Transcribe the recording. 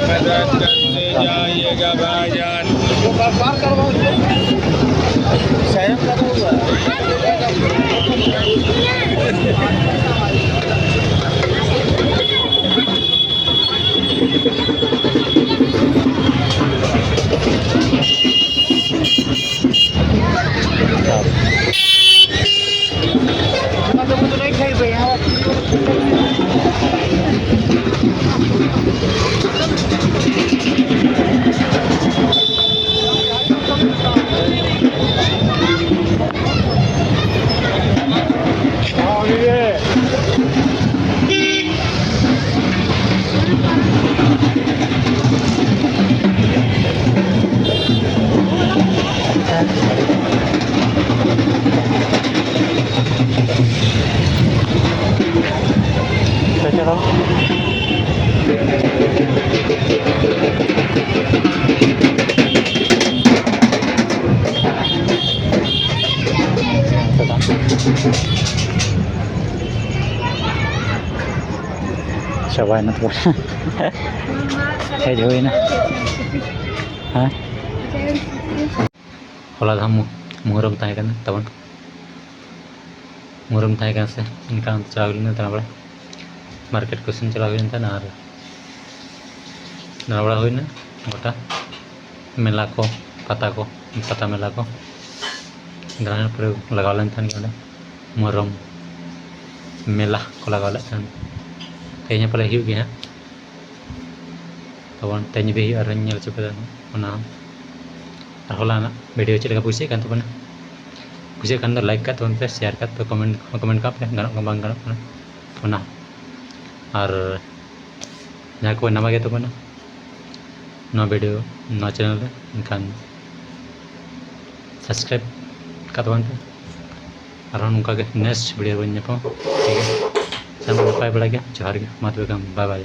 मदद करते जाइएगा भाईजान। Cobain na to. Kaya join na. Ha? Hola हम मुहर्रम ताहे करना तवन मुहर्रम ताहे करना से इनका चावल नहीं था बड़ा मार्केट क्वेश्चन चला हुआ था ना बड़ा हुई ना गोटा मेला को पता मेला को ग्राहन पर लगा लेन था नहीं मुहर्रम मेला को लगा लेन था तेज पले हुई गया तवन तेज भी और रंजल चुके ना और होला ना वीडियो चलेगा पूछे kan tuh पूछे kan तो लाइक का तो पे शेयर का तो कमेंट का पे गानों bang गानों ना और जहाँ कोई नवा गया तो बना नवा वीडियो नवा चैनल है इनकान सब्सक्राइब का तो पे और उनका के नेक्स्ट वीडियो बन जापो ठीक है सब नपाय बड़ा गया जोहार गया मत बेगम बाय बाय।